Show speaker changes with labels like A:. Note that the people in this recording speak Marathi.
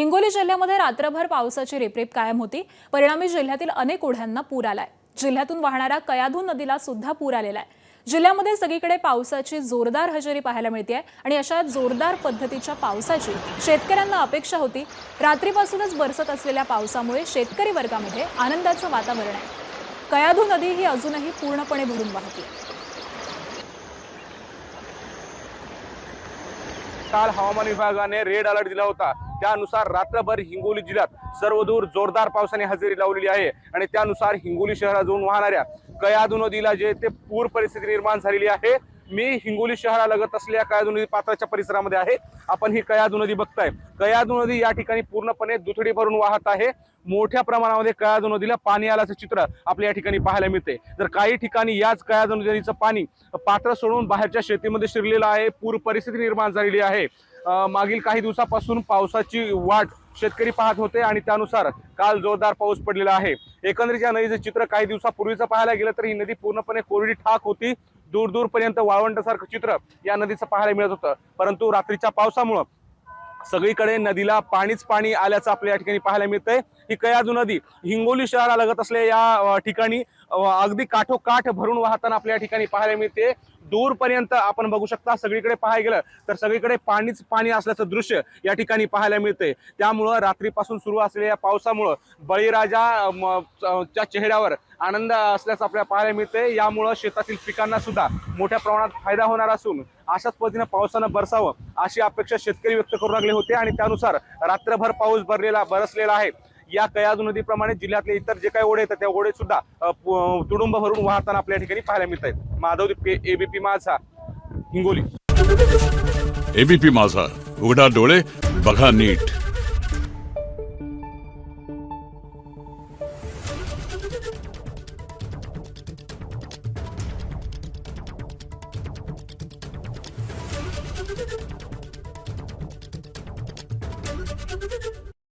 A: हिंगोली जिल्ह्यामध्ये रात्रभर पावसाची रिपरिप कायम होती। परिणामी जिल्ह्यातील अनेक ओढ्यांना पूर आलाय। जिल्ह्यातून वाहणाऱ्या कयाधू नदीला सुद्धा पूर आलेला आहे। जिल्ह्यामध्ये सगळीकडे पावसाची जोरदार हजेरी पाहायला मिळते आणि अशा जोरदार पद्धतीच्या पावसाची शेतकऱ्यांना अपेक्षा होती। रात्रीपासूनच बरसत असलेल्या पावसामुळे शेतकरी वर्गामध्ये आनंदाचं वातावरण आहे। कयाधू नदी ही अजूनही पूर्णपणे भरून वाहते।
B: काल हवामान विभागाने रेड अलर्ट दिला होता। त्यानुसार रात्रभर हिंगोली जिल्ह्यात सर्वदूर जोरदार पावसाने हजेरी लावलेली आहे आणि त्यानुसार हिंगोली शहरातून वाहणाऱ्या कयाधू नदीला जे ते पूर परिस्थिती निर्माण झालेली आहे। मी हिंगोली शहरालगत असलेल्या कयाधू नदी पात्राच्या परिसरामध्ये आहे। आपण ही कयाधू नदी बघताय। कयाधू नदी या ठिकाणी पूर्णपणे दुथडी भरून वाहत आहे। मोठ्या प्रमाणामध्ये कयाधू नदीला पाणी आल्याचं चित्र आपल्या या ठिकाणी पाहायला मिळते। तर काही ठिकाणी याच कयाधू नदीचं पाणी पात्र सोडून बाहेरच्या शेतीमध्ये शिरलेलं आहे। पूर परिस्थिती निर्माण झालेली आहे। मागील काही दिवसापासून पावसाची वाट शेतकरी पाहत होते आणि त्यानुसार काल जोरदार पाऊस पडलेला आहे। एकंदरीत या नदीचे चित्र काही दिवसापूर्वीचं पाहायला गेलं तर ही नदी पूर्णपणे कोरडी ठाक होती। दूर दूरपर्यंत वाळवंटासारखं चित्र या नदीचं पाहायला मिळत होतं, परंतु रात्रीच्या पावसामुळे सगळीकडे नदीला पाणीच पाणी आल्याचं आपल्या या ठिकाणी पाहायला मिळतंय। ही कयाधू नदी हिंगोली शहरालगत असलेल्या या ठिकाणी अगदी काठोकाठ भरून वाहताना आपल्या ठिकाणी पाहायला मिळते। दूरपर्यंत आपण बघू शकता, सगळीकडे पाहायला गेलं तर सगळीकडे पाणीच पाणी असल्याचं दृश्य या ठिकाणी पाहायला मिळते। त्यामुळं रात्रीपासून सुरू असलेल्या पावसामुळं बळीराजाच्या चेहऱ्यावर आनंद असल्याचं आपल्याला पाहायला मिळते। यामुळं शेतातील पिकांना सुद्धा मोठ्या प्रमाणात फायदा होणार असून अशाच पद्धतीने पावसानं बरसावं अशी अपेक्षा शेतकरी व्यक्त करू लागले होते आणि त्यानुसार रात्रभर पाऊस बरसलेला आहे। या कयाधू नदीप्रमाणे जिल्ह्यातले इतर जे काही ओढे आहेत त्या ओढे सुद्धा तुडुंब भरून वाहताना आपल्या ठिकाणी पाहायला मिळत आहेत। माधव दिपके, एबीपी माझा, हिंगोली।
C: एबीपी माझा, उघडा डोळे बघा नीट।
D: Thank you.